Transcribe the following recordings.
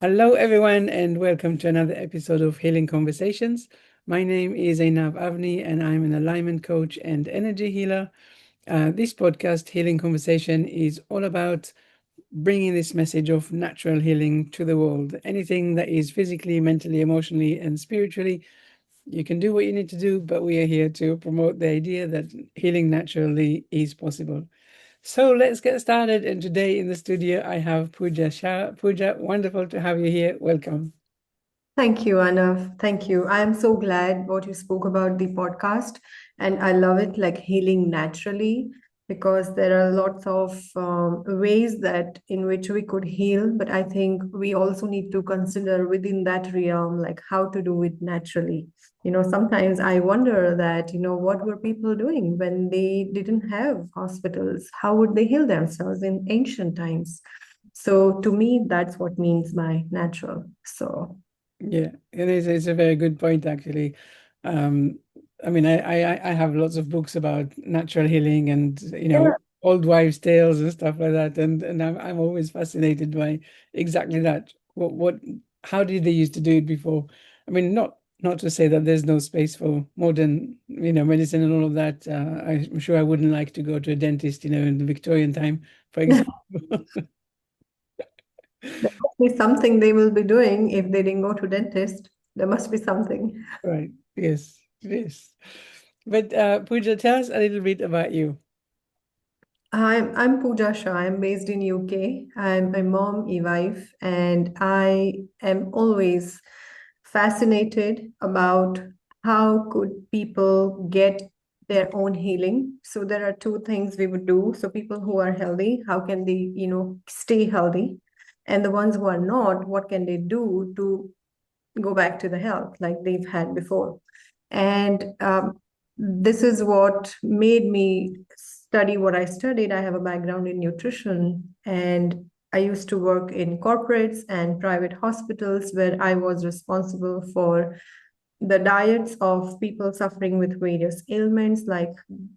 Hello, everyone, and welcome to another episode of Healing Conversations. My name is Einav Avni, and I'm an alignment coach and energy healer. This podcast, Healing Conversation, is all about bringing this message of natural healing to the world. Anything that is physically, mentally, emotionally, and spiritually, you can do what you need to do, but we are here to promote the idea that healing naturally is possible. So let's get started. And today in the studio, I have Puja Shah. Puja, wonderful to have you here. Welcome. Thank you, Anna. Thank you. I am so glad what you spoke about the podcast, and I love it like healing naturally because there are lots of ways that in which we could heal, but I think we also need to consider within that realm like how to do it naturally. Sometimes I wonder that, what were people doing when they didn't have hospitals? How would they heal themselves in ancient times? So to me, that's what means by natural. So Yeah, it's a very good point, actually. Um, I mean, I have lots of books about natural healing and, yeah. old wives' tales and stuff like that. And I'm always fascinated by exactly that. How did they used to do it before? I mean, not to say that there's no space for modern, medicine and all of that. I'm sure I wouldn't like to go to a dentist, in the Victorian time, for example. There must be something they will be doing if they didn't go to dentist. There must be something. Right. Yes. Yes. But Pooja, tell us a little bit about you. I'm Puja Shah. I'm based in UK. I'm a mom, a wife, and I am always fascinated about how could people get their own healing. So there are two things we would do. So people who are healthy, how can they, stay healthy? And the ones who are not, what can they do to go back to the health like they've had before. And this is what made me study what I studied. I have a background in nutrition, and I used to work in corporates and private hospitals where I was responsible for the diets of people suffering with various ailments like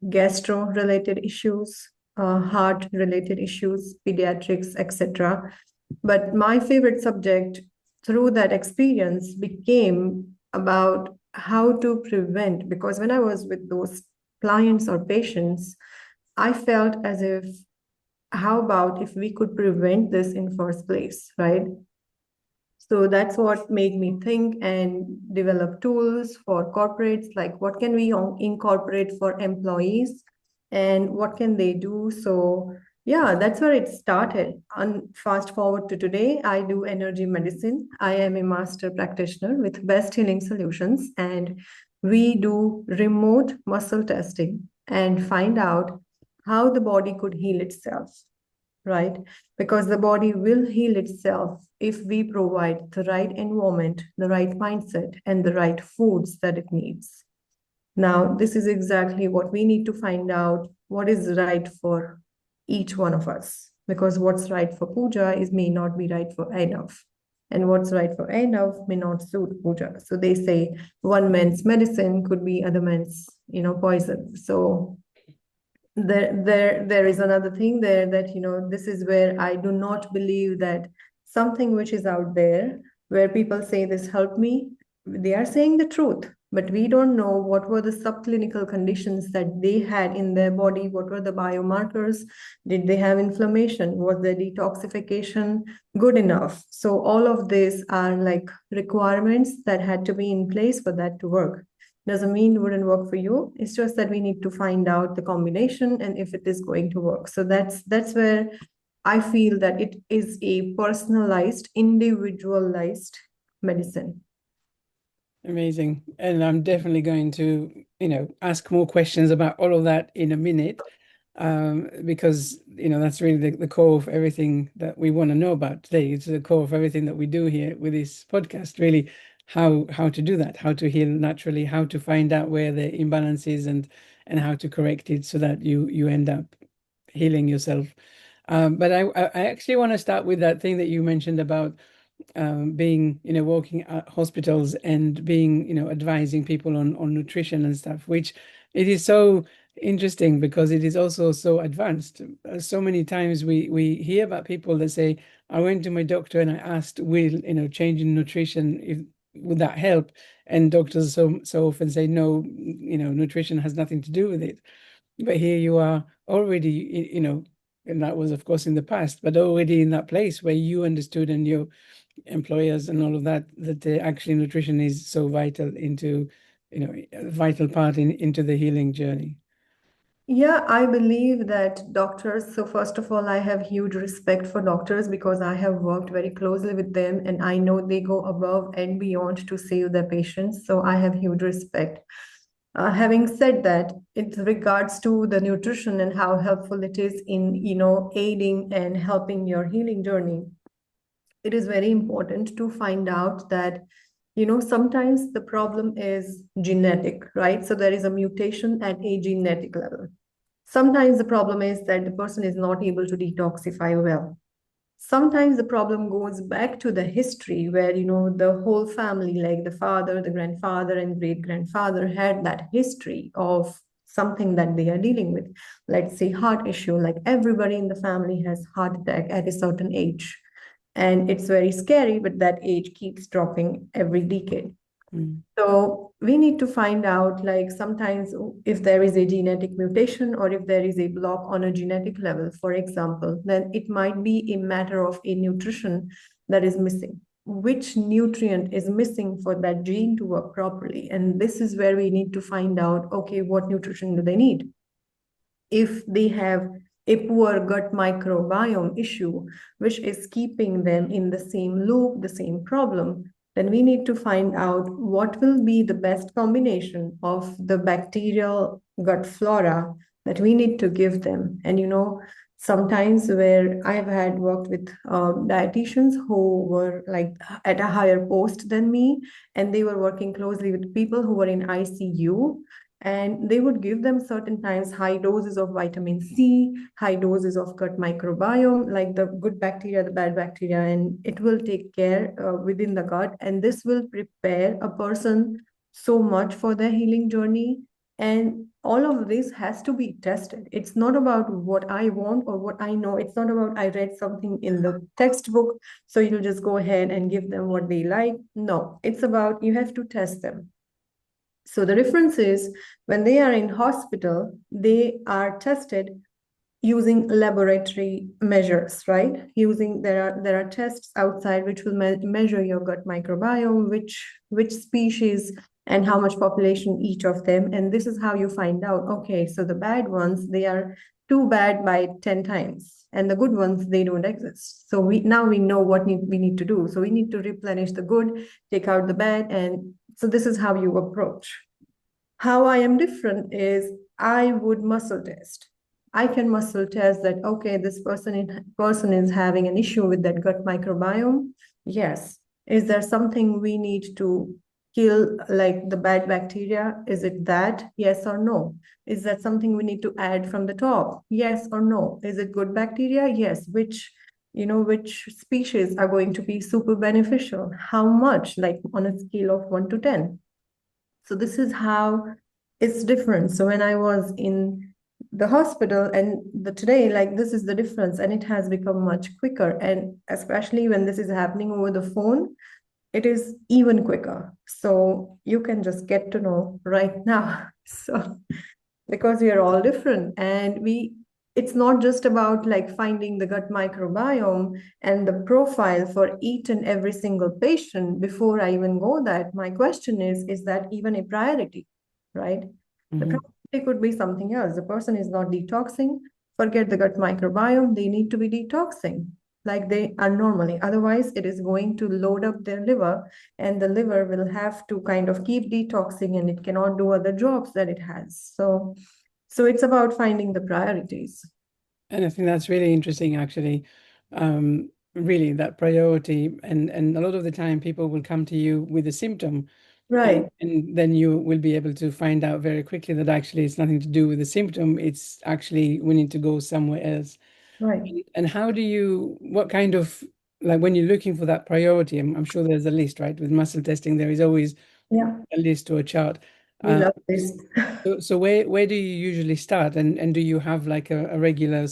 gastro related issues, heart related issues, pediatrics, etc. But my favorite subject through that experience became about how to prevent, because when I was with those clients or patients, I felt as if, how about if we could prevent this in first place, right? So that's what made me think and develop tools for corporates, like what can we incorporate for employees and what can they do. So yeah, that's where it started. And fast forward to today, I do energy medicine. I am a master practitioner with Best Healing Solutions, and we do remote muscle testing and find out how the body could heal itself, right? Because the body will heal itself if we provide the right environment, the right mindset, and the right foods that it needs. Now, this is exactly what we need to find out what is right for each one of us. Because what's right for Puja is may not be right for Einav. And what's right for Einav may not suit Puja. So they say one man's medicine could be other man's, poison. So there is another thing there that this is where I do not believe that something which is out there where people say this helped me, they are saying the truth, but we don't know what were the subclinical conditions that they had in their body, what were the biomarkers, did they have inflammation, was their detoxification good enough. So all of these are like requirements that had to be in place for that to work. Doesn't mean it wouldn't work for you. It's just that we need to find out the combination and if it is going to work. So that's where I feel that it is a personalized, individualized medicine. Amazing. And I'm definitely going to, ask more questions about all of that in a minute, because, that's really the core of everything that we want to know about today. It's the core of everything that we do here with this podcast, really, how to do that, how to heal naturally, how to find out where the imbalance is and how to correct it so that you end up healing yourself. But I actually want to start with that thing that you mentioned about being, working at hospitals and being, advising people on nutrition and stuff, which it is so interesting because it is also so advanced. So many times we hear about people that say, "I went to my doctor and I asked, will changing nutrition if would that help?" And doctors so often say, "No, nutrition has nothing to do with it." But here you are already, and that was of course in the past, but already in that place where you understood and your employers and all of that, that actually nutrition is so vital into, a vital part into the healing journey. Yeah, I believe that doctors, so first of all, I have huge respect for doctors because I have worked very closely with them and I know they go above and beyond to save their patients. So I have huge respect. Having said that, in regards to the nutrition and how helpful it is in, aiding and helping your healing journey, it is very important to find out that, sometimes the problem is genetic, right? So there is a mutation at a genetic level. Sometimes the problem is that the person is not able to detoxify well. Sometimes the problem goes back to the history where, the whole family, like the father, the grandfather, and great grandfather, had that history of something that they are dealing with. Let's say heart issue, like everybody in the family has heart attack at a certain age. And it's very scary, but that age keeps dropping every decade. Mm. So we need to find out, like sometimes if there is a genetic mutation or if there is a block on a genetic level, for example, then it might be a matter of a nutrition that is missing. Which nutrient is missing for that gene to work properly? And this is where we need to find out, okay, what nutrition do they need? If they have a poor gut microbiome issue, which is keeping them in the same loop, the same problem, then we need to find out what will be the best combination of the bacterial gut flora that we need to give them. And sometimes where I've had worked with dietitians who were like at a higher post than me, and they were working closely with people who were in ICU, and they would give them certain times high doses of vitamin C, high doses of gut microbiome, like the good bacteria, the bad bacteria, and it will take care within the gut. And this will prepare a person so much for their healing journey. And all of this has to be tested. It's not about what I want or what I know. It's not about I read something in the textbook, so you'll just go ahead and give them what they like. No, it's about you have to test them. So the difference is when they are in hospital, they are tested using laboratory measures, right? Using there are tests outside which will measure your gut microbiome, which species and how much population each of them. And this is how you find out, okay, so the bad ones, they are too bad by 10 times. And the good ones, they don't exist. So we know what we need to do. So we need to replenish the good, take out the bad, and so this is how you approach. How I am different is I would muscle test. I can muscle test that, okay, this person is having an issue with that gut microbiome. Yes. Is there something we need to kill, like the bad bacteria? Is it that? Yes or no? Is that something we need to add from the top? Yes or no? Is it good bacteria? Yes. Which species are going to be super beneficial? How much, like on a scale of 1 to 10? So this is how it's different. So when I was in the hospital and the today, like this is the difference, and it has become much quicker. And especially when this is happening over the phone, it is even quicker. So you can just get to know right now. So because we are all different and it's not just about like finding the gut microbiome and the profile for each and every single patient. Before I even go that, my question is that even a priority, right? The Mhm. priority could be something else. The person is not detoxing, forget the gut microbiome, they need to be detoxing like they are normally. Otherwise, it is going to load up their liver, and the liver will have to kind of keep detoxing and it cannot do other jobs that it has. So it's about finding the priorities. And I think that's really interesting, actually. Really, that priority, and a lot of the time, people will come to you with a symptom, and Right, and then you will be able to find out very quickly that actually it's nothing to do with the symptom. It's actually we need to go somewhere else. right. And how do you, what kind of, like when you're looking for that priority, I'm sure there's a list, right? With muscle testing, there is always Yeah. a list or a chart. We love this. So where do you usually start, and do you have like a regular,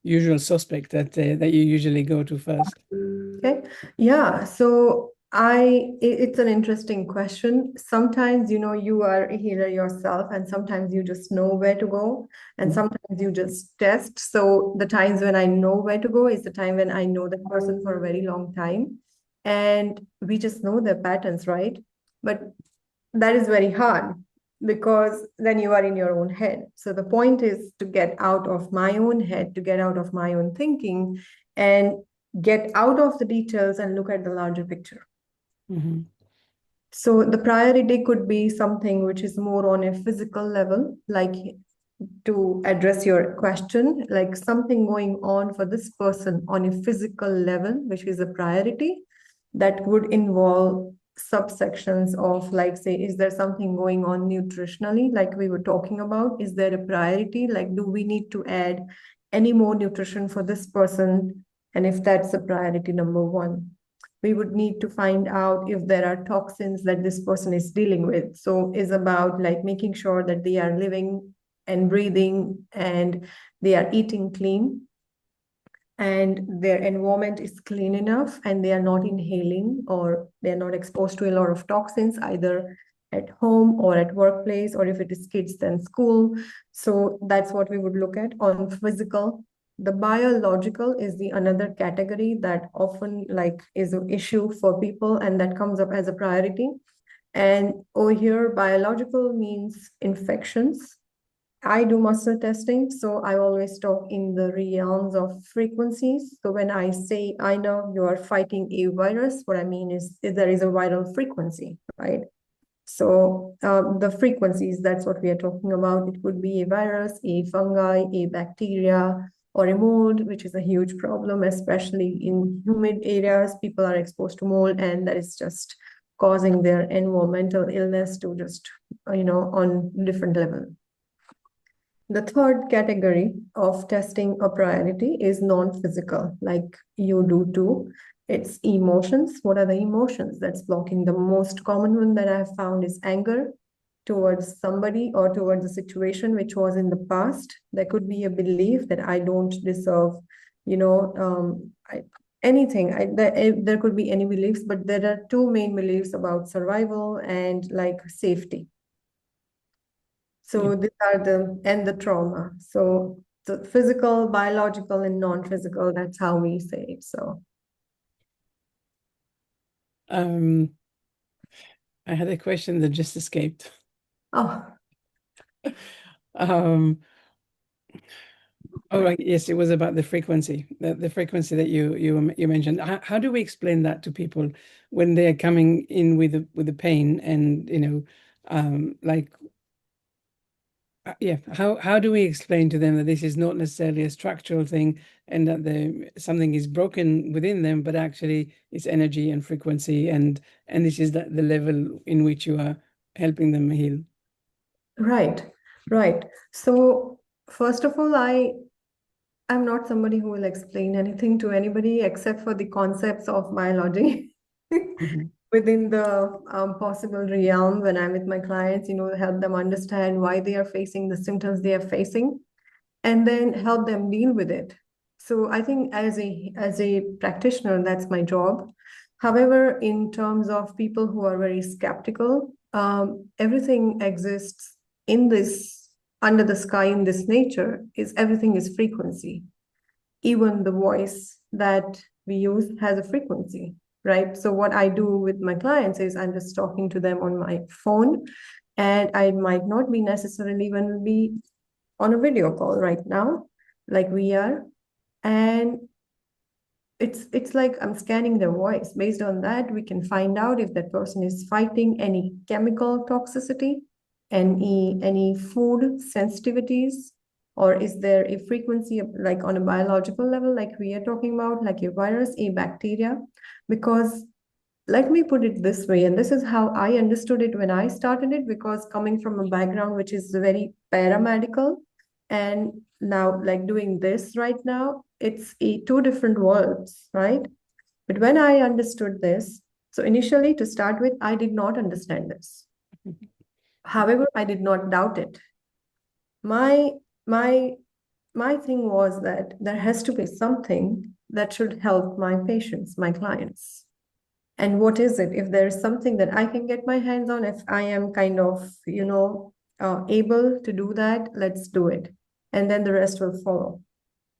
usual suspect that you usually go to first? Okay. Yeah. So it's an interesting question. Sometimes, you are a healer yourself, and sometimes you just know where to go, and Mhm. sometimes you just test. So the times when I know where to go is the time when I know the person for a very long time, and we just know their patterns, right? But that is very hard because then you are in your own head. So the point is to get out of my own head, to get out of my own thinking, and get out of the details and look at the larger picture. Mhm. So the priority could be something which is more on a physical level, like to address your question, like something going on for this person on a physical level, which is a priority, that would involve subsections of, like, say, is there something going on nutritionally, like we were talking about? Is there a priority? Like, do we need to add any more nutrition for this person? And if that's a priority number one, we would need to find out if there are toxins that this person is dealing with. So is about like making sure that they are living and breathing and they are eating clean and their environment is clean enough and they are not inhaling or they're not exposed to a lot of toxins either at home or at workplace, or if it is kids then school. So that's what we would look at on physical. The biological is the another category that often like is an issue for people and that comes up as a priority. And over here biological means infections. I do muscle testing, so I always talk in the realms of frequencies. So when I say I know you are fighting a virus, what I mean is there is a viral frequency, right? So the frequencies, that's what we are talking about. It could be a virus, a fungi, a bacteria, or a mold, which is a huge problem, especially in humid areas. People are exposed to mold, and that is just causing their environmental illness to just, on different level. The third category of testing a priority is non-physical, like you do too. It's emotions. What are the emotions that's blocking? The most common one that I've found is anger towards somebody or towards a situation which was in the past. There could be a belief that I don't deserve, anything. There could be any beliefs, but there are two main beliefs about survival and like safety. Yeah. So these are the trauma. So the physical, biological, and non-physical, that's how we say it. So, Um, I had a question that just escaped. oh, Um, oh, right. Yes, it was about the frequency, the frequency that you mentioned. How do we explain that to people when they are coming in with the pain and like yeah, how do we explain to them that this is not necessarily a structural thing and that something is broken within them, but actually it's energy and frequency and this is the level in which you are helping them heal. right, right. So first of all, I'm not somebody who will explain anything to anybody except for the concepts of biology. Mhm. Within the possible realm when I'm with my clients, help them understand why they are facing the symptoms they are facing and then help them deal with it. So I think as a practitioner, that's my job. However, in terms of people who are very skeptical, everything exists in this under the sky in this nature is everything is frequency. Even the voice that we use has a frequency, right? So what I do with my clients is I'm just talking to them on my phone, and I might not be necessarily when we on a video call right now, like we are. And it's like I'm scanning their voice. Based on that, we can find out if that person is fighting any chemical toxicity, any food sensitivities, or is there a frequency like on a biological level, like we are talking about, like a virus, a bacteria. Because let me put it this way, and this is how I understood it when I started it, because coming from a background which is very paramedical, and now like doing this right now, it's two different worlds, right? But when I understood this, so initially to start with, I did not understand this. However, I did not doubt it. My my my thing was that there has to be something that should help my patients, my clients. And what is it? If there is something that I can get my hands on, if I am kind of, able to do that, let's do it. And then the rest will follow.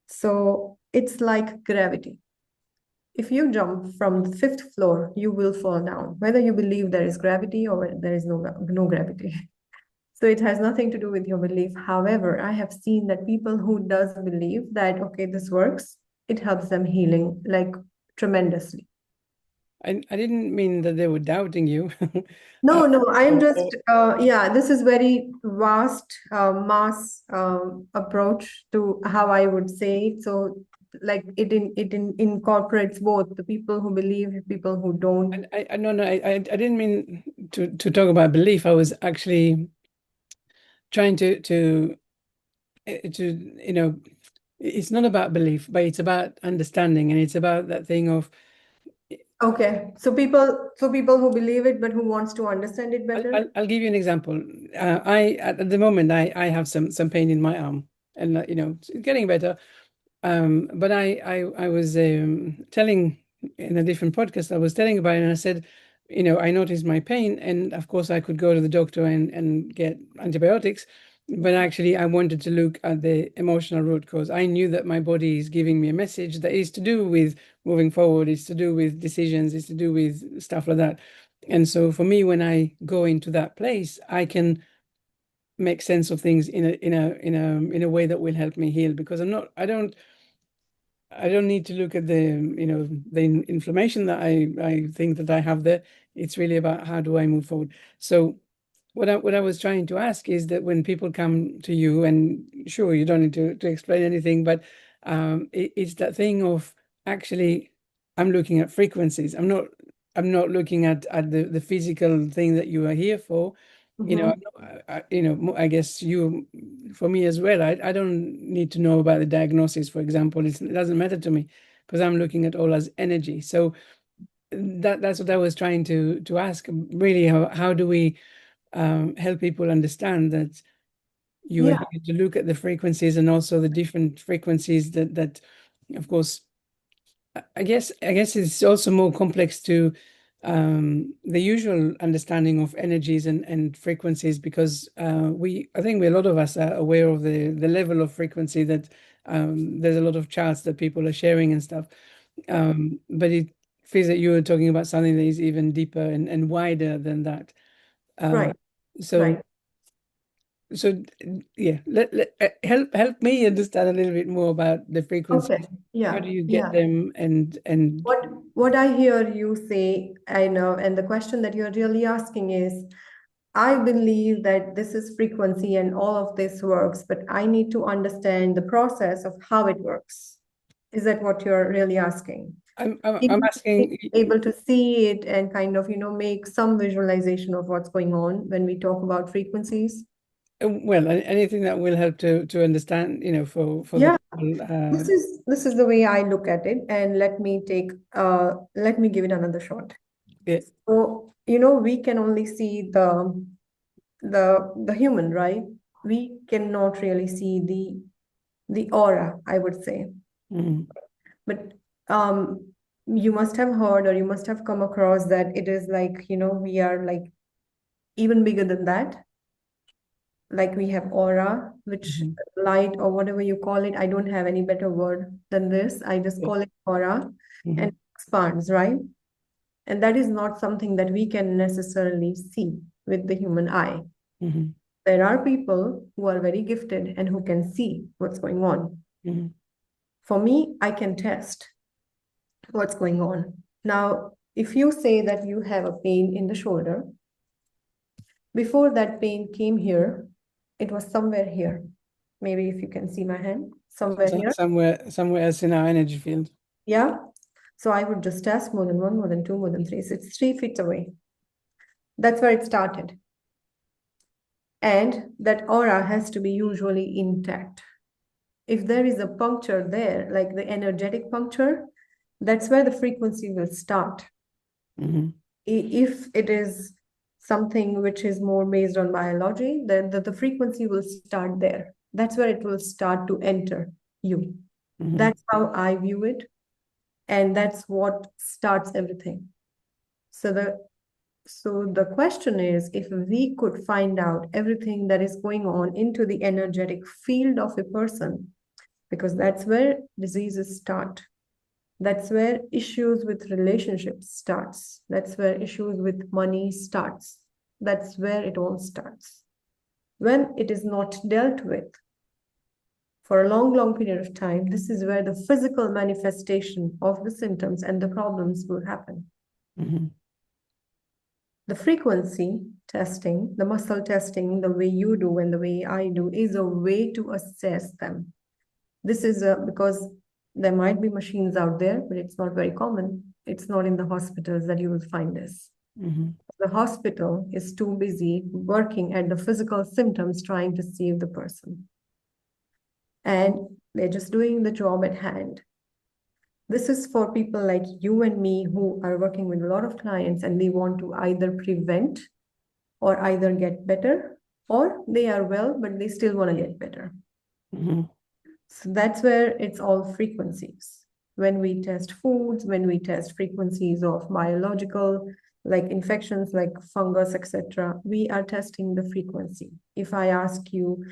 So it's like gravity. If you jump from the fifth floor, you will fall down, whether you believe there is gravity or there is no gravity. So it has nothing to do with your belief. However, I have seen that people who does believe that, okay, this works, it helps them healing like tremendously. I didn't mean that they were doubting you. uh, No, no, I am or, just, or, yeah, this is very vast, mass approach to how I would say it. So, like, incorporates both the people who believe, people who don't. I no, no, I didn't mean to talk about belief. I was actually trying to it's not about belief, but it's about understanding, and it's about that thing of Okay, so people who believe it, but who wants to understand it better. I'll give you an example. I at the moment I have some pain in my arm, and it's getting better. But I was telling in a different podcast, I was telling about it, and I said, I noticed my pain, and of course I could go to the doctor and get antibiotics, but actually I wanted to look at the emotional root cause. I knew that my body is giving me a message that is to do with moving forward, it's to do with decisions, it's to do with stuff like that. And so for me, when I go into that place, I can make sense of things in a way that will help me heal, because I don't need to look at the inflammation that I think that I have there. It's really about how do I move forward. So what I was trying to ask is that when people come to you, and sure, you don't need to explain anything, but it's that thing of actually I'm looking at frequencies. I'm not looking at the physical thing that you are here for. Mhm. I guess for me as well, I don't need to know about the diagnosis, for example. It doesn't matter to me because I'm looking at all as energy. So that's what I was trying to ask. Really, how do we help people understand that you are Yeah, here to look at the frequencies and also the different frequencies that of course, I guess it's also more complex to the usual understanding of energies and frequencies, because I think a lot of us are aware of the level of frequency that there's a lot of charts that people are sharing and stuff. But it feels that you were talking about something that is even deeper and wider than that. Um, right, so right. so yeah, help me understand a little bit more about the Okay, frequencies. How yeah, do you get yeah. them and What I hear you say, I know, and the question that you're really asking is, I believe that this is frequency and all of this works, but I need to understand the process of how it works. Is that what you're really asking? I'm Need to be asking. able to see it and kind of, make some visualization of what's going on when we talk about frequencies. Well, anything that will help to understand, for the Yeah, people. this is the way I look at it, and let me give it another shot. Yeah. So, we can only see the human, right? We cannot really see the aura, I would say. Mhm. But you must have heard or you must have come across that it is like, we are like even bigger than that. Like we have aura, which Mhm. light or whatever you call it, I don't have any better word than this. I just Yeah. call it aura, and Mhm. it expands, right? And that is not something that we can necessarily see with the human eye. Mhm. There are people who are very gifted and who can see what's going on. Mhm. For me, I can test what's going on. Now, if you say that you have a pain in the shoulder, before that pain came here, it was somewhere here. Maybe if you can see my hand, somewhere here. Somewhere else in our energy field. Yeah. So I would just test more than one, more than two, more than three. So it's 3 feet away. That's where it started. And that aura has to be usually intact. If there is a puncture there, like the energetic puncture, that's where the frequency will start. Mhm. If it is something which is more based on biology, then the frequency will start there. That's where it will start to enter you. Mm-hmm. That's how I view it. And that's what starts everything. So the question is, if we could find out everything that is going on into the energetic field of a person, because that's where diseases start. That's where issues with relationships starts. That's where issues with money starts. That's where it all starts. When it is not dealt with for a long, long period of time, this is where the physical manifestation of the symptoms and the problems will happen. Mm-hmm. The frequency testing, the muscle testing, the way you do and the way I do, is a way to assess them. This is because there might be machines out there, but it's not very common. It's not in the hospitals that you will find this. Mm-hmm. The hospital is too busy working at the physical symptoms, trying to save the person. And they're just doing the job at hand. This is for people like you and me who are working with a lot of clients and they want to either prevent or either get better, or they are well, but they still want to get better. Mm-hmm. So that's where it's all frequencies. When we test foods, when we test frequencies of biological, like infections, like fungus, etc., we are testing the frequency. If I ask you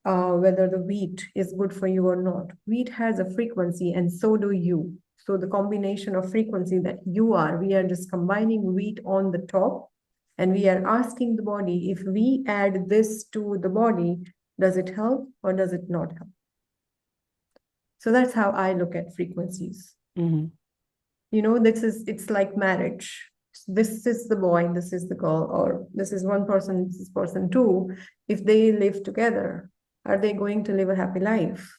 whether the wheat is good for you or not, wheat has a frequency, and so do you. So the combination of frequency that you are, we are just combining wheat on the top, and we are asking the body, if we add this to the body, does it help or does it not help? So that's how I look at frequencies. Mm-hmm. It's like marriage. This is the boy, this is the girl, or this is one person, this is person two. If they live together, are they going to live a happy life?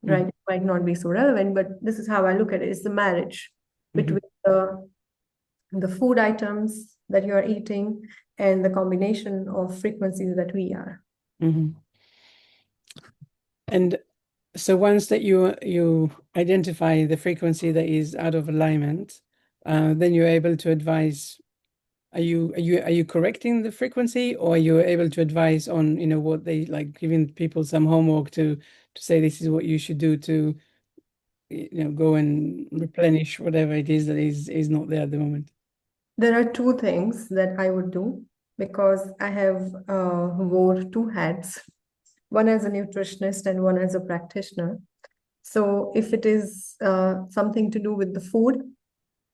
Right? It might not be so relevant, but this is how I look at it. It's the marriage Mm-hmm. between the food items that you are eating and the combination of frequencies that we are. Mm-hmm. And so once that you identify the frequency that is out of alignment, then you're able to advise. Are you correcting the frequency, or are you able to advise on, what they like, giving people some homework to say this is what you should do to, go and replenish whatever it is that is not there at the moment? There are two things that I would do because I have wore two hats, one as a nutritionist and one as a practitioner. So if it is something to do with the food,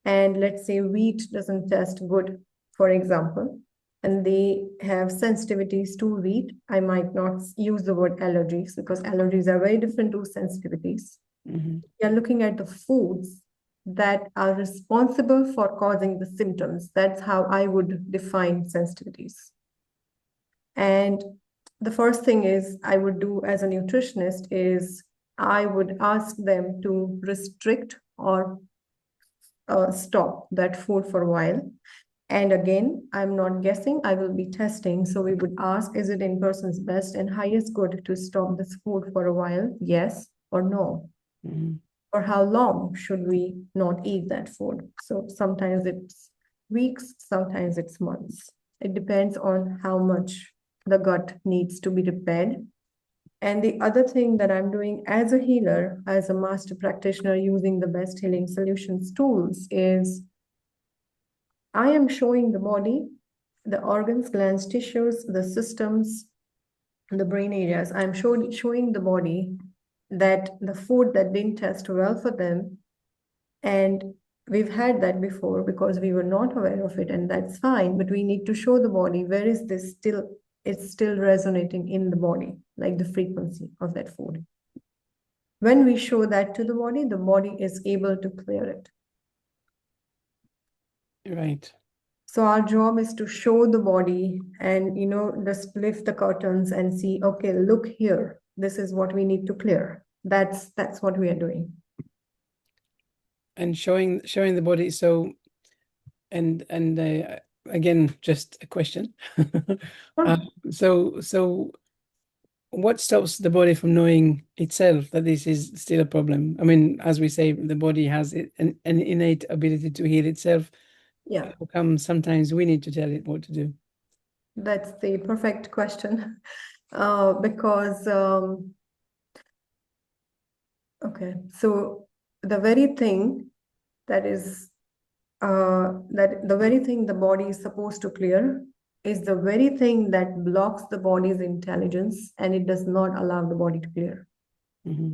and let's say wheat doesn't taste good, for example, and they have sensitivities to wheat, I might not use the word allergies because allergies are very different to sensitivities. Mm-hmm. We are looking at the foods that are responsible for causing the symptoms. That's how I would define sensitivities. And the first thing is I would do as a nutritionist is I would ask them to restrict or stop that food for a while. And again, I'm not guessing, I will be testing. So we would ask, is it in person's best and highest good to stop this food for a while? Yes or no? Mm-hmm. For how long should we not eat that food? So sometimes it's weeks, sometimes it's months. It depends on how much the gut needs to be repaired. And the other thing that I'm doing as a healer, as a master practitioner using the best healing solutions tools, is I am showing the body, the organs, glands, tissues, the systems, the brain areas. I'm showing the body that the food that didn't test well for them, and we've had that before because we were not aware of it, and that's fine, but we need to show the body where is this still, it's still resonating in the body, like the frequency of that food. When we show that to the body is able to clear it. Right. So our job is to show the body and, just lift the curtains and see, okay, look here, this is what we need to clear. That's what we are doing. And showing the body. So, and again, just a question. Uh, so what stops the body from knowing itself that this is still a problem? I mean, as we say, the body has an innate ability to heal itself. Yeah. How come sometimes we need to tell it what to do? That's the perfect question. Because okay, so the very thing that is that the very thing the body is supposed to clear is the very thing that blocks the body's intelligence, and it does not allow the body to clear. Mm-hmm.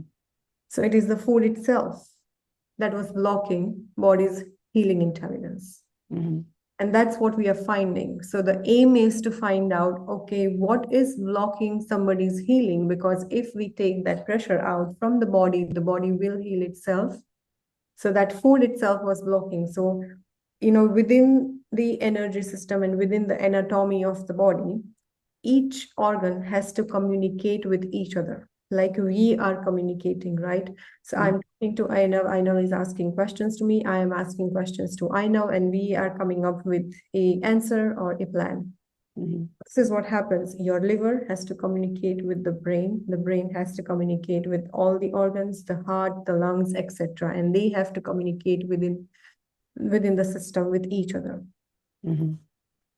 So it is the food itself that was blocking body's healing intelligence. Mm-hmm. And that's what we are finding. So the aim is to find out, okay, what is blocking somebody's healing? Because if we take that pressure out from the body will heal itself. So that food itself was blocking. So, within the energy system and within the anatomy of the body, each organ has to communicate with each other, like we are communicating, right? So I'm talking to Ainav is asking questions to me, I am asking questions to Ainav, and we are coming up with a answer or a plan. Mm-hmm. This is what happens. Your liver has to communicate with the brain has to communicate with all the organs, the heart, the lungs, etc., and they have to communicate within the system with each other. Mm-hmm.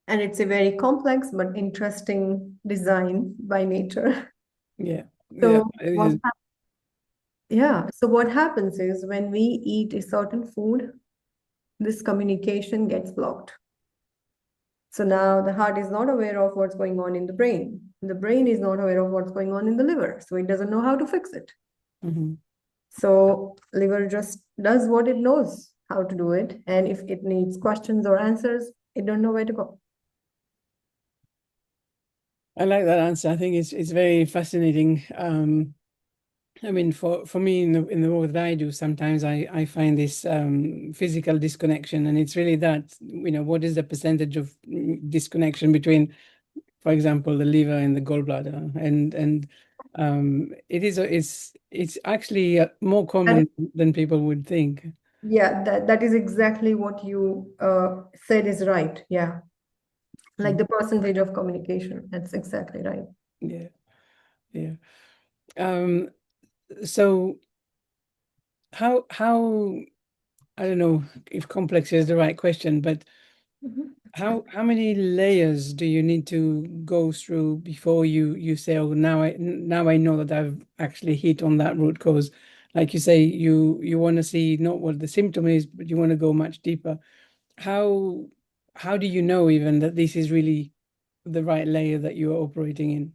And it's a very complex but interesting design by nature. Yeah, yeah, So it what is. yeah, so what happens is when we eat a certain food, this communication gets blocked. So now the heart is not aware of what's going on in the brain. The brain is not aware of what's going on in the liver, so it doesn't know how to fix it. Mm-hmm. So liver just does what it knows how to do it, and if it needs questions or answers, it don't know where to go. I like that answer. I think it's very fascinating. I mean, for me in the work that I do, sometimes I find this physical disconnection, and it's really that, what is the percentage of disconnection between, for example, the liver and the gallbladder, and it's actually more And common than people would think. yeah, that is exactly what you said is right. Yeah, like Mm. the percentage of communication. That's exactly right. Yeah, yeah. Um, so how I don't know if complex is the right question, but Mhm. how many layers do you need to go through before you say, oh, now I know that I've actually hit on that root cause? Like you say, you want to see not what the symptom is, but you want to go much deeper. How how do you know even that this is really the right layer that you are operating in?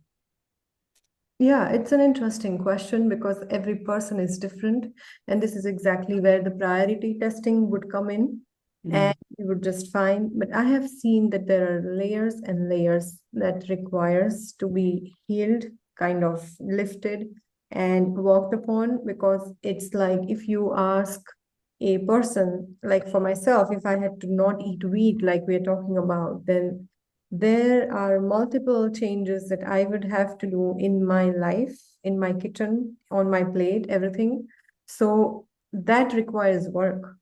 Yeah, it's an interesting question because every person is different. And this is exactly where the priority testing would come in. Mm, And you would just find, but I have seen that there are layers and layers that requires to be healed, kind of lifted and walked upon, because it's like if you ask a person, like for myself, if I had to not eat wheat like we're talking about, then there are multiple changes that I would have to do in my life, in my kitchen, on my plate, everything. So that requires work.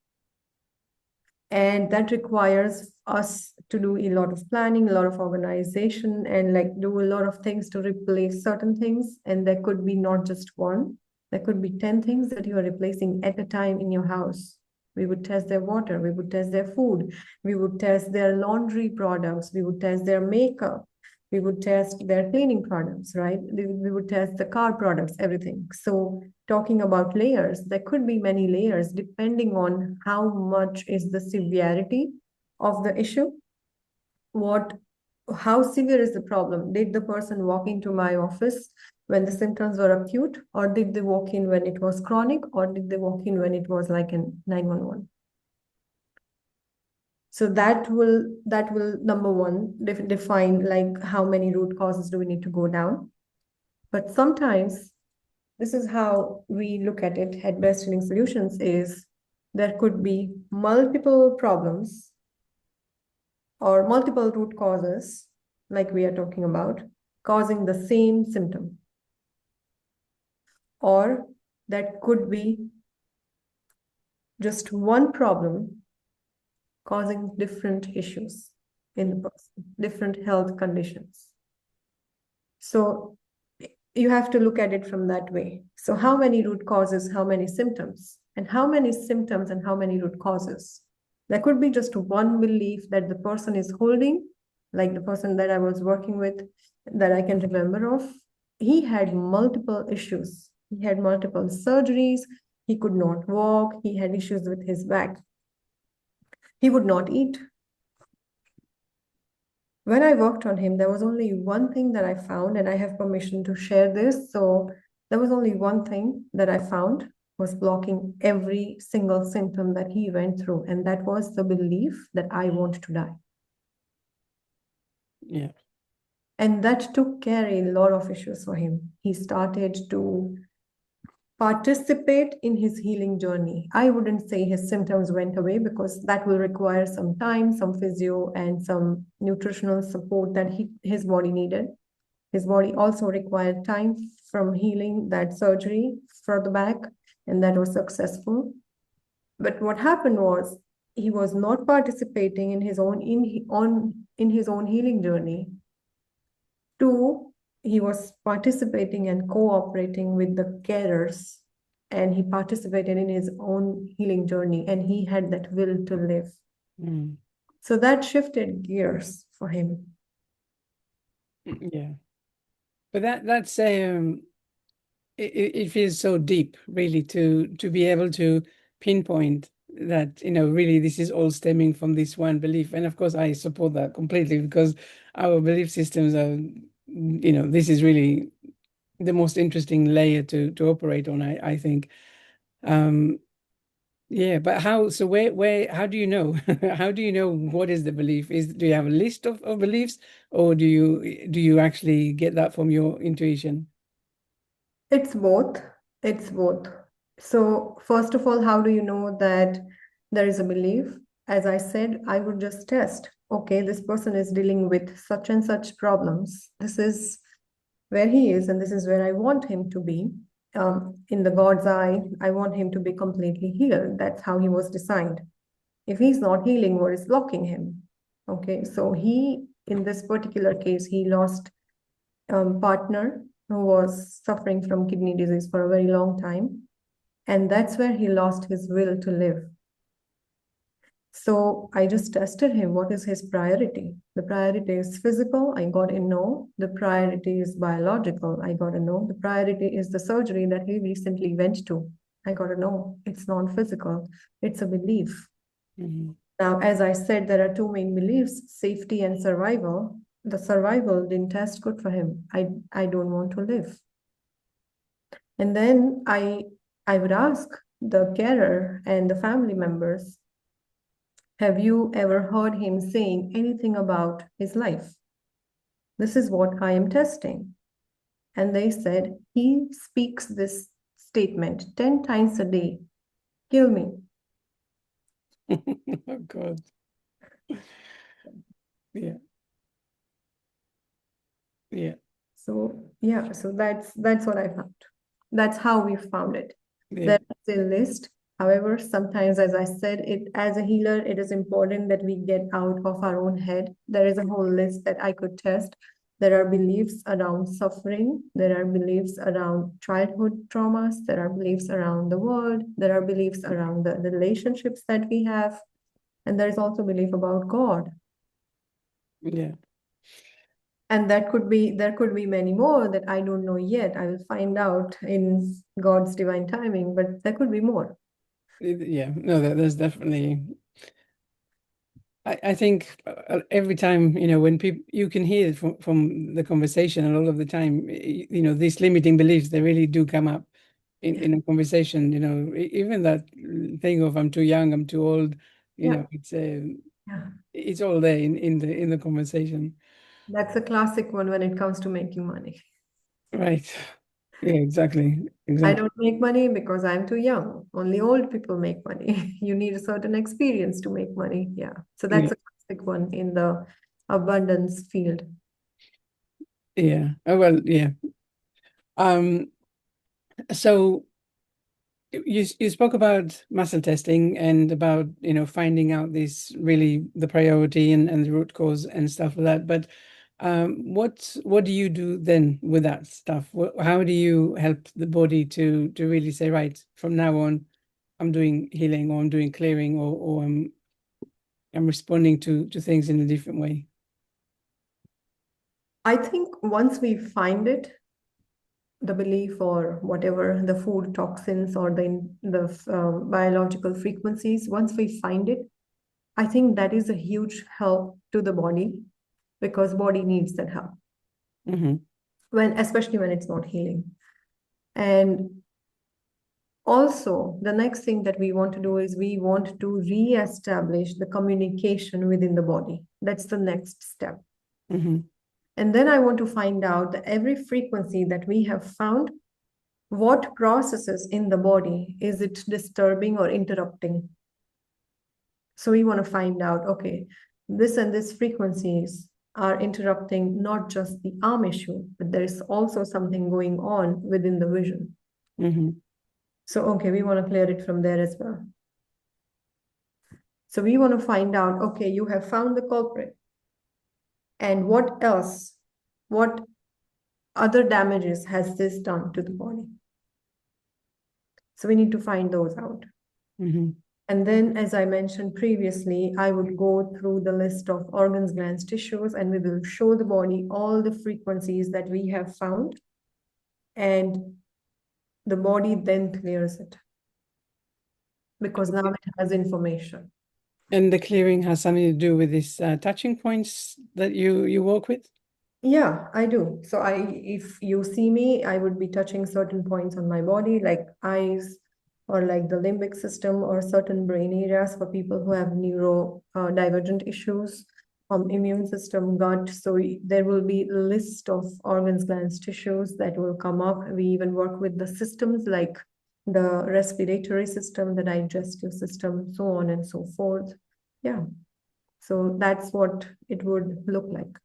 And that requires us to do a lot of planning, a lot of organization, and like do a lot of things to replace certain things. And there could be not just one, there could be 10 things that you are replacing at a time in your house. We would test their water, we would test their food, we would test their laundry products, we would test their makeup, we would test their cleaning products, right? We would test the car products, everything. So talking about layers, there could be many layers depending on how much is the severity of the issue. What, how severe is the problem? Did the person walk into my office when the symptoms were acute, or did they walk in when it was chronic, or did they walk in when it was like an 911? So that will number one define like how many root causes do we need to go down. But sometimes this is how we look at it at Best Healing Solutions is there could be multiple problems or multiple root causes, like we are talking about, causing the same symptom. Or that could be just one problem causing different issues in the person, different health conditions. So you have to look at it from that way. So how many root causes, how many symptoms, and how many symptoms and how many root causes? There could be just one belief that the person is holding, like the person that I was working with that I can remember of, he had multiple issues. He had multiple surgeries. He could not walk. He had issues with his back. He would not eat. When I worked on him, there was only one thing that I found, and I have permission to share this. So there was only one thing that I found was blocking every single symptom that he went through, and that was the belief that I want to die. Yeah. And that took care a lot of issues for him. He started to participate in his healing journey. I wouldn't say his symptoms went away because that will require some time, some physio, and some nutritional support that his body needed. His body also required time from healing that surgery for the back, and that was successful. But what happened was he was not participating in his own healing journey. Two, he was participating and cooperating with the carers, and he participated in his own healing journey, and he had that will to live. Mm. So that shifted gears for him. Yeah. But that's it feels so deep, really, to be able to pinpoint that, really this is all stemming from this one belief. And of course, I support that completely because our belief systems are, this is really the most interesting layer to operate on, I think. Um, yeah, but so how do you know? How do you know what is the belief? Do you have a list of beliefs, or do you actually get that from your intuition? It's both. It's both. So, first of all, how do you know that there is a belief? As I said, I would just test. Okay, this person is dealing with such and such problems. This is where he is, and this is where I want him to be. In the God's eye, I want him to be completely healed. That's how he was designed. If he's not healing, what is blocking him? Okay, so in this particular case, he lost partner who was suffering from kidney disease for a very long time. And that's where he lost his will to live. So I just tested him. What is his priority? The priority is physical. I got a no. The priority is biological. I got a no. The priority is the surgery that he recently went to. I got a no. It's non-physical. It's a belief. Mhm. Now, as I said, there are two main beliefs, safety and survival. The survival didn't test good for him. I don't want to live. And then I would ask the carer and the family members, have you ever heard him saying anything about his life? This is what I am testing. And they said, he speaks this statement 10 times a day. Kill me. Oh God. Yeah. Yeah. So yeah, so that's what I found. That's how we found it. Yeah. There is a list. However, sometimes, as I said, it as a healer, it is important that we get out of our own head. There is a whole list that I could test. There are beliefs around suffering. There are beliefs around childhood traumas. There are beliefs around the world. There are beliefs around the relationships that we have. And there is also belief about God. Yeah. And there could be many more that I don't know yet. I will find out in God's divine timing, but there could be more. Yeah. No, there's definitely. I think every time, when people, you can hear it from the conversation, and all of the time, these limiting beliefs, they really do come up Yeah, in a conversation. Even that thing of I'm too young, I'm too old. yeah, yeah. It's all there in the conversation. That's a classic one when it comes to making money. Right. Yeah, exactly. I Exactly. don't make money because I'm too young. Only old people make money. You need a certain experience to make money. Yeah. So Yeah. that's a classic one in the abundance field. Yeah. Oh, well, yeah. Um, so you spoke about muscle testing and about, finding out this really the priority and the root cause and stuff like that. But what do you do then with that stuff? How do you help the body to really say, right, from now on, I'm doing healing, or I'm doing clearing, or I'm responding to things in a different way? I think once we find it, the belief or whatever the food toxins or the biological frequencies, once we find it, I think that is a huge help to the body because body needs that help Mm-hmm. when, especially when it's not healing. And also, the next thing that we want to do is we want to re-establish the communication within the body. That's the next step. Mm-hmm. And then I want to find out that every frequency that we have found, what processes in the body is it disturbing or interrupting? So we want to find out, okay, this and this frequencies are interrupting not just the arm issue, but there's also something going on within the vision. Mm-hmm. So, okay, we want to clear it from there as well. So we want to find out, okay, you have found the culprit. And what else, what other damages has this done to the body? So we need to find those out. Mm-hmm. And then, as I mentioned previously, I would go through the list of organs, glands, tissues, and we will show the body all the frequencies that we have found. And the body then clears it because now it has information. And the clearing has something to do with these touching points that you work with? Yeah, I do. So if you see me, I would be touching certain points on my body, like eyes, or like the limbic system, or certain brain areas for people who have neuro divergent issues, immune system, gut. So there will be a list of organs, glands, tissues that will come up. We even work with the systems like the respiratory system, the digestive system, so on and so forth. Yeah. So that's what it would look like.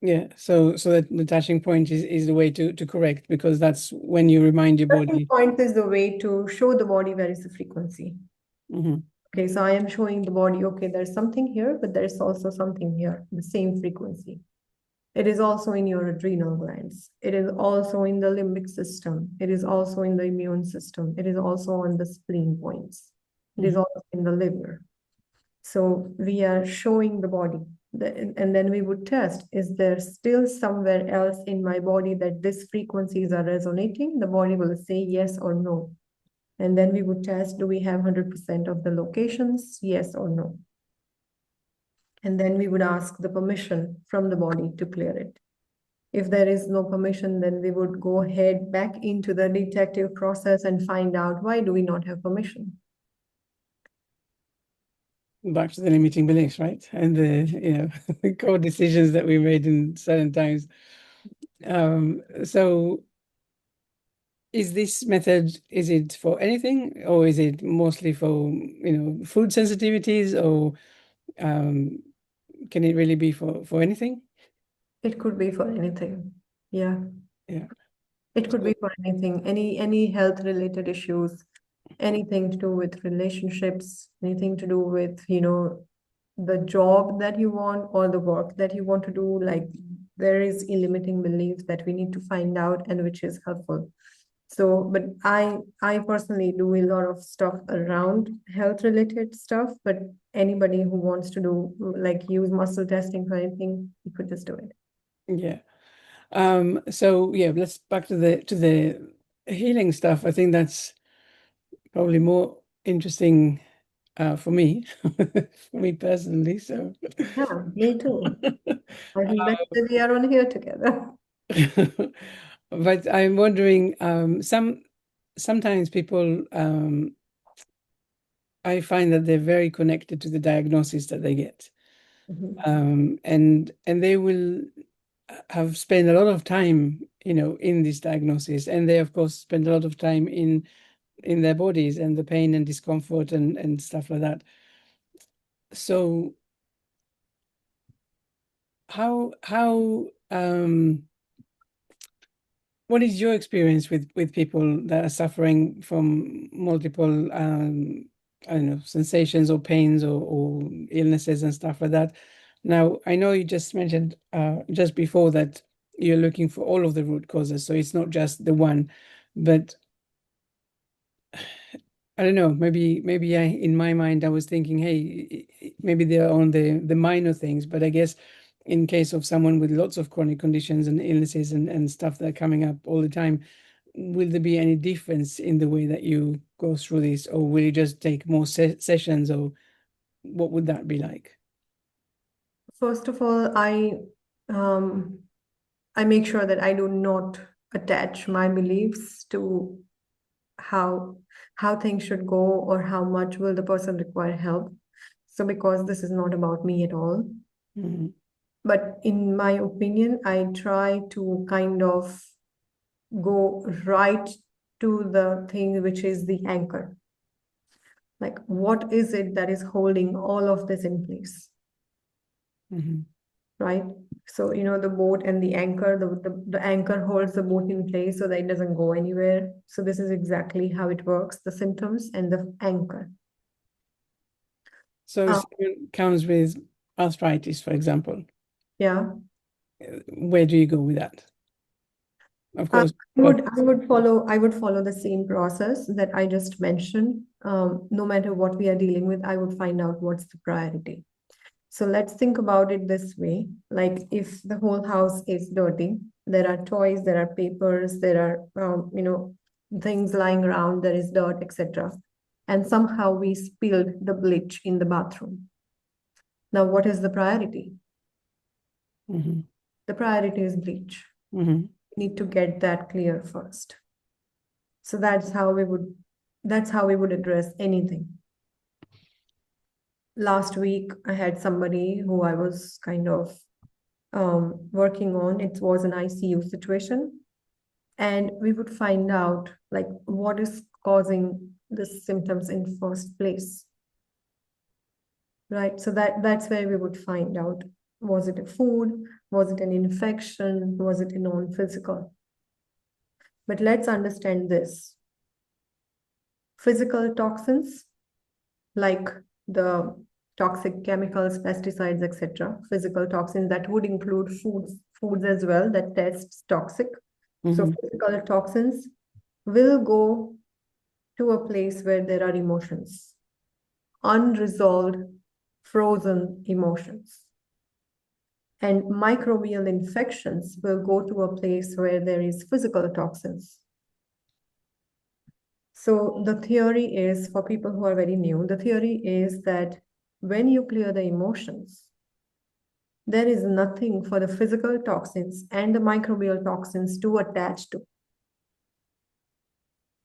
Yeah, so that the touching point is the way to correct, because that's when you remind your Starting body. point is the way to show the body where is the frequency. Mm-hmm. Okay, so I am showing the body, okay, there's something here, but there's also something here, the same frequency. It is also in your adrenal glands. It is also in the limbic system. It is also in the immune system. It is also on the spleen points. It is Mm-hmm. also in the liver. So we are showing the body. And then we would test, is there still somewhere else in my body that these frequencies are resonating? The body will say yes or no. And then we would test, do we have 100% of the locations? Yes or no. And then we would ask the permission from the body to clear it. If there is no permission, then we would go ahead back into the detective process and find out why do we not have permission. Back to the limiting beliefs, right? And the core decisions that we made in certain times. So is this method, is it for anything, or is it mostly for, food sensitivities, or um, can it really be for anything? It could be for anything. Yeah. Yeah. It could So, be for anything, any health related issues, anything to do with relationships, anything to do with, the job that you want or the work that you want to do. Like there is a limiting belief that we need to find out and which is helpful. So, but I personally do a lot of stuff around health related stuff, but anybody who wants to do like use muscle testing for anything, you could just do it. yeah. So yeah, let's back to the healing stuff. I think that's probably more interesting for me, for me personally. So, Yeah, me too. I think that's why we are on here together. but I'm wondering, sometimes people, I find that they're very connected to the diagnosis that they get, Mhm. and they will have spent a lot of time, in this diagnosis, and they of course spend a lot of time in their bodies and the pain and discomfort and stuff like that. So how what is your experience with people that are suffering from multiple I don't know, sensations or pains or illnesses and stuff like that? Now, I know you just mentioned just before that you're looking for all of the root causes, so it's not just the one, but I don't know, maybe in my mind I was thinking, hey, maybe they're on the minor things, but I guess in case of someone with lots of chronic conditions and illnesses and stuff that are coming up all the time, will there be any difference in the way that you go through this, or will you just take more sessions, or what would that be like? First of all, um, I make sure that I do not attach my beliefs to how things should go or how much will the person require help. So because this is not about me at all. Mm-hmm. But in my opinion, I try to kind of go right to the thing which is the anchor. Like, what is it that is holding all of this in place? Mm-hmm. Right? So, the boat and the anchor, the anchor holds the boat in place so that it doesn't go anywhere. So, this is exactly how it works, the symptoms and the anchor. So if someone comes with arthritis, for example, Yeah. where do you go with that? Of I course, would but I would follow I would follow the same process that I just mentioned. No matter what we are dealing with, I would find out what's the priority. So let's think about it this way. Like if the whole house is dirty, there are toys, there are papers, there are things lying around, there is dirt, etc. And somehow we spilled the bleach in the bathroom. Now, what is the priority? mm-hmm. The priority is bleach. Mm-hmm. We need to get that clear first. So that's how we would address anything. Last week, I had somebody who I was kind of working on. It was an ICU situation. And we would find out like what is causing the symptoms in first place. Right. So that's where we would find out. Was it a food? Was it an infection? Was it a non-physical? But let's understand this. Physical toxins, like the toxic chemicals, pesticides, etc., physical toxins that would include foods as well that tests toxic. So Mm-hmm. physical toxins will go to a place where there are emotions, unresolved, frozen emotions. And microbial infections will go to a place where there is physical toxins. So the theory is, for people who are very new, the theory is that when you clear the emotions, there is nothing for the physical toxins and the microbial toxins to attach to.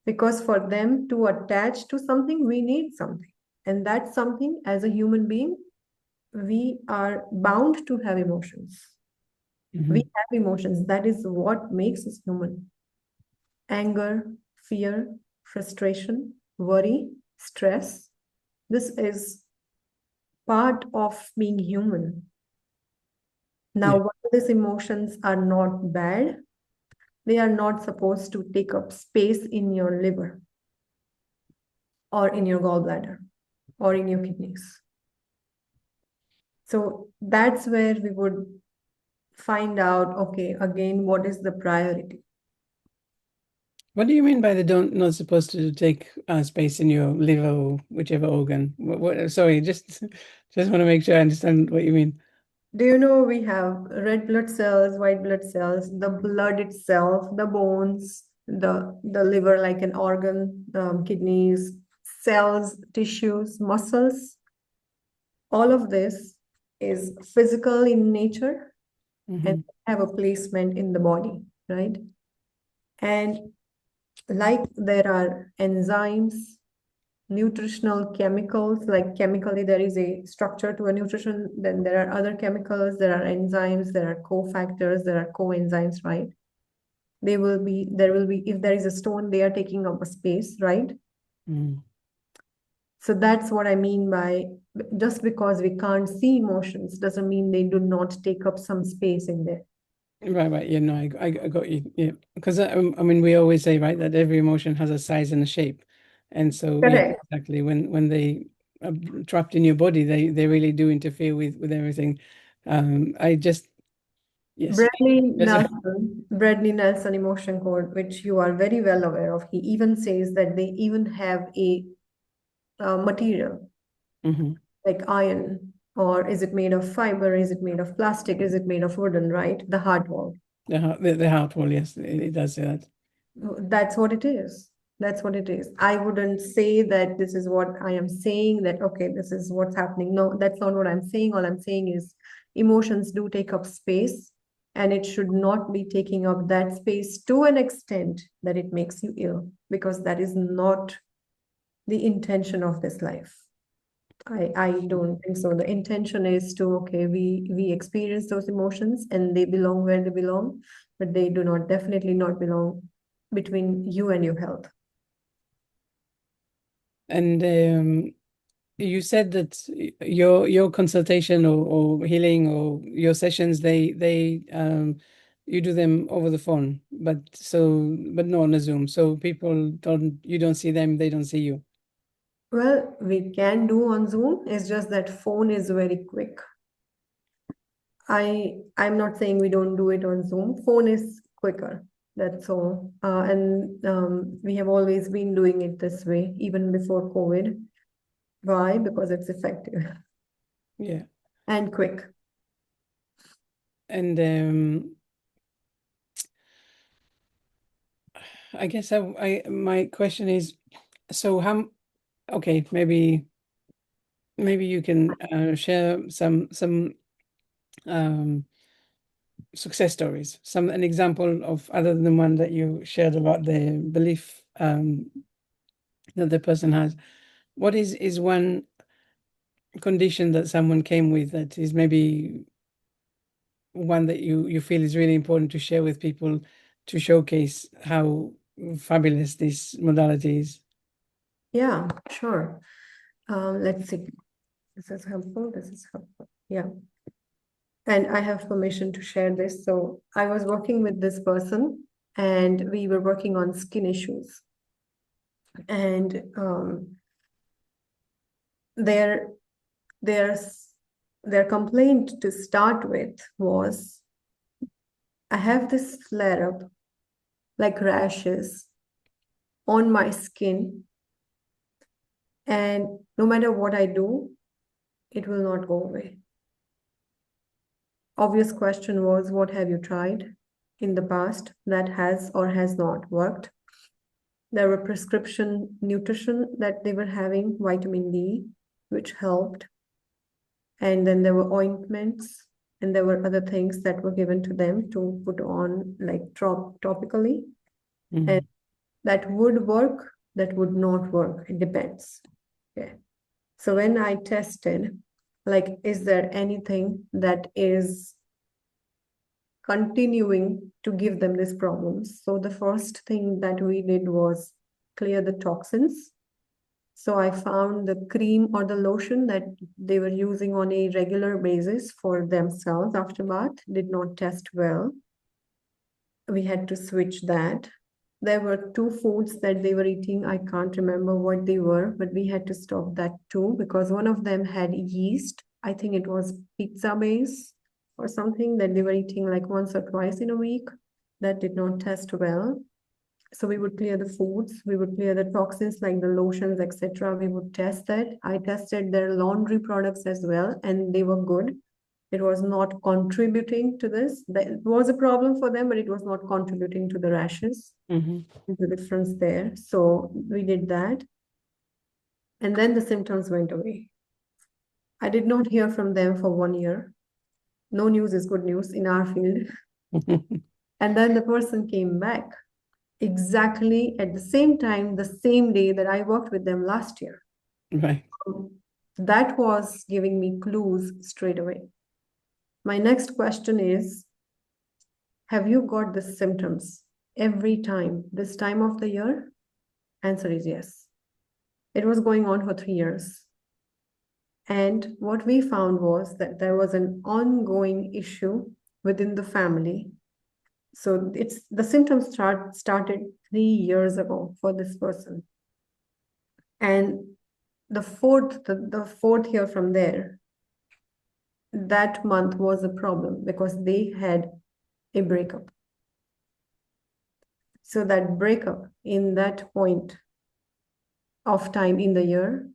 Because for them to attach to something, we need something. And that's something, as a human being, we are bound to have emotions. Mm-hmm. We have emotions. That is what makes us human. Anger, fear, frustration, worry, stress. This is part of being human. Now, Yeah. while these emotions are not bad, they are not supposed to take up space in your liver or in your gallbladder or in your kidneys. So that's where we would find out, okay, again, what is the priority? What do you mean by they don't not supposed to take space in your liver or whichever organ? Sorry, just want to make sure I understand what you mean. Do you know we have red blood cells, white blood cells, the blood itself, the bones, the liver like an organ, kidneys, cells, tissues, muscles. All of this is physical in nature and Mm-hmm. have a placement in the body, right? And like there are enzymes, nutritional chemicals, like chemically there is a structure to a nutrition, then there are other chemicals, there are enzymes, there are cofactors, there are coenzymes, right? There will be, if there is a stone, they are taking up a space, right? Mm. So that's what I mean by just because we can't see emotions doesn't mean they do not take up some space in there. Right, right. Yeah, no, I got you. Yeah, because I mean, we always say, right, that every emotion has a size and a shape, and so yeah, Correct. exactly. When they are trapped in your body, they really do interfere with everything. I just yes, yes, Bradley Nelson emotion code, which you are very well aware of, he even says that they even have a material hmm like iron. Or is it made of fiber? Is it made of plastic? Is it made of wooden, right? The heart wall. The heart wall, yes, it does say that. That's what it is. That's what it is. I wouldn't say that this is what I am saying, that, okay, this is what's happening. No, that's not what I'm saying. All I'm saying is emotions do take up space, and it should not be taking up that space to an extent that it makes you ill, because that is not the intention of this life. I don't think so. The intention is to, okay, we experience those emotions and they belong where they belong, but they do not, definitely not belong between you and your health. And you said that your consultation or healing or your sessions, they you do them over the phone, but not on a Zoom. So people don't, you don't see them, they don't see you. Well, we can do on Zoom. It's just that phone is very quick. I'm not saying we don't do it on Zoom. Phone is quicker. That's all. And we have always been doing it this way, even before COVID. Why? Because it's effective Yeah. and quick. And I guess my question is, so how, okay, maybe you can share some um success stories, an example of, other than the one that you shared about the belief that the person has. What is one condition that someone came with that is maybe one that you feel is really important to share with people to showcase how fabulous this modality is? Yeah, sure. Let's see. This is helpful. This is helpful. Yeah. And I have permission to share this. So I was working with this person and we were working on skin issues. And their their their complaint to start with was, I have this flare up, like rashes on my skin, and no matter what I do, it will not go away. Obvious question was, what have you tried in the past that has or has not worked? There were prescription nutrition that they were having, vitamin D, which helped. And then there were ointments, and there were other things that were given to them to put on, like topically. And Mhm. that would work, that would not work. It depends. Okay. So when I tested, like, is there anything that is continuing to give them these problems? So the first thing that we did was clear the toxins. So I found the cream or the lotion that they were using on a regular basis for themselves after bath did not test well. We had to switch that. There were two foods that they were eating. I can't remember what they were, but we had to stop that too because one of them had yeast. I think it was pizza base or something that they were eating like once or twice in a week. That did not test well. So we would clear the foods, we would clear the toxins like the lotions, etc. We would test that. I tested their laundry products as well, and they were good. It was not contributing to this. That was a problem for them, but it was not contributing to the rashes. Mhm. The difference there. So we did that. And then the symptoms went away. I did not hear from them for 1 year. No news is good news in our field. And then the person came back exactly at the same time, the same day that I worked with them last year. Right. That was giving me clues straight away. My next question is, have you got the symptoms every time, this time of the year? Answer is yes. It was going on for 3 years. And what we found was that there was an ongoing issue within the family. So it's the symptoms started 3 years ago for this person. And the fourth year from there, that month was a problem because they had a breakup. So that breakup in that point of time in the year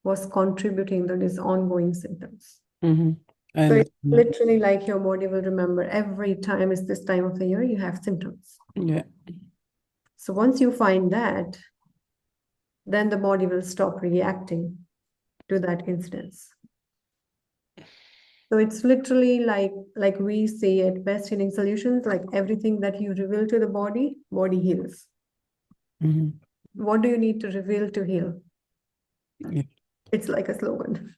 was contributing to these ongoing symptoms. Hmm. I So it's understand that. literally like your body will remember every time it's this time of the year you have symptoms. Yeah. So once you find that, then the body will stop reacting to that instance. So it's literally like we say at Best Healing Solutions, like everything that you reveal to the body, body heals. Hmm. What do you need to reveal to heal? Yeah. It's like a slogan.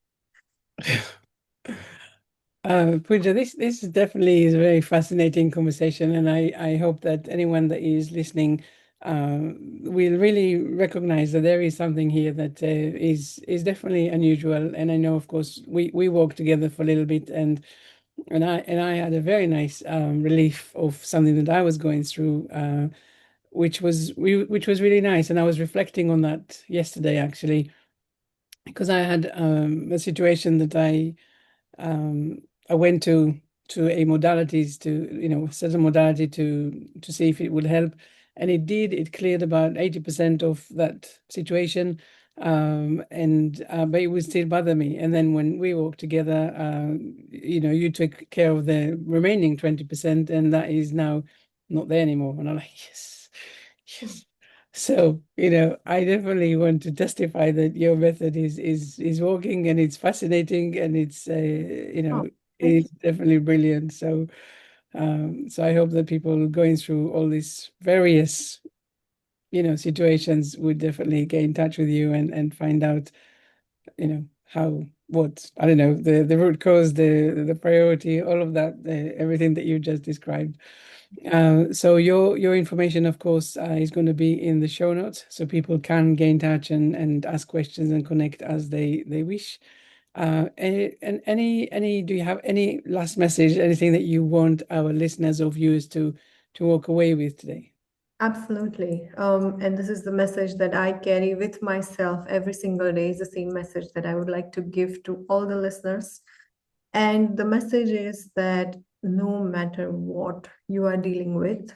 Puja, this is definitely is a very fascinating conversation, and I hope that anyone that is listening will really recognize that there is something here that is definitely unusual. And I know, of course, we worked together for a little bit, and I had a very nice relief of something that I was going through, which was really nice. And I was reflecting on that yesterday, actually, because I had a situation that um, I went to a modalities to certain modality to see if it would help, and it did. It cleared about 80% of that situation, and but it would still bother me. And then when we worked together, you took care of the remaining 20%, and that is now not there anymore. And I'm like, yes, yes. So, I definitely want to testify that your method is working, and it's fascinating, and Oh, thank it's definitely brilliant. So I hope that people going through all these various, situations would definitely get in touch with you and find out, how, what, I don't know, the root cause, the priority, all of that, everything that you just described. So your information, of course, is going to be in the show notes, so people can get in touch and ask questions and connect as they wish. And any, do you have any last message, anything that you want our listeners or viewers to walk away with today? Absolutely. And this is the message that I carry with myself every single day, is the same message that I would like to give to all the listeners. And the message is that no matter what you are dealing with,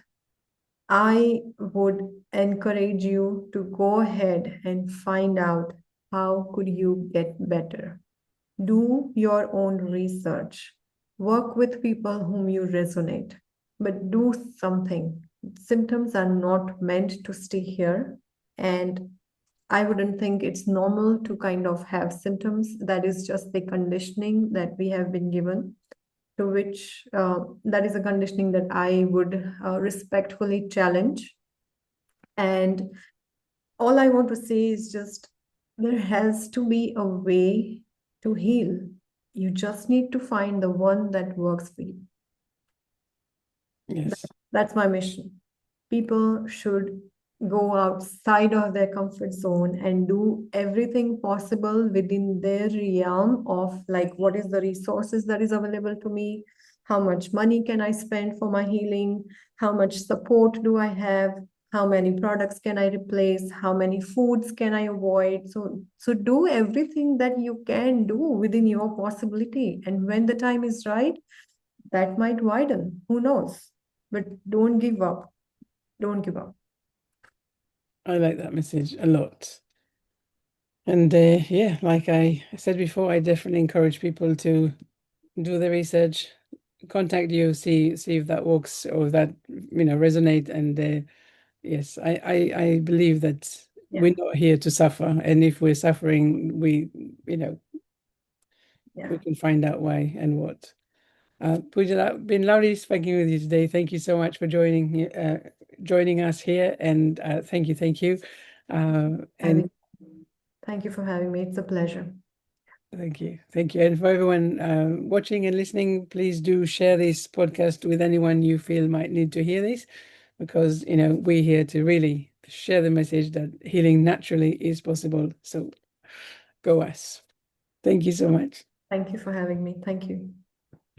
I would encourage you to go ahead and find out how could you get better. Do your own research. Work with people whom you resonate, but do something. Symptoms are not meant to stay here. And I wouldn't think it's normal to kind of have symptoms. That is just the conditioning that we have been given, to which that is a conditioning that I would respectfully challenge. And all I want to say is just there has to be a way to heal. You just need to find the one that works for you. Yes, That's my mission. People should go outside of their comfort zone and do everything possible within their realm of like what is the resources that is available to me, how much money can I spend for my healing, how much support do I have, how many products can I replace, how many foods can I avoid. So do everything that you can do within your possibility, and when the time is right, that might widen, who knows. But don't give up. Don't give up. I like that message a lot. And yeah, like I said before, I definitely encourage people to do the research, contact you, see if that works or if that resonate. And yes, I believe that Yeah, we're not here to suffer, and if we're suffering, you know we yeah. can find out why and what. Pooja, that's been lovely speaking with you today. Thank you so much for joining us here, and thank you, and Having Thank you for having me. It's a pleasure. thank you, and for everyone watching and listening, please do share this podcast with anyone you feel might need to hear this, because we're here to really share the message that healing naturally is possible. So go us. Thank you so much. Thank you for having me. Thank you.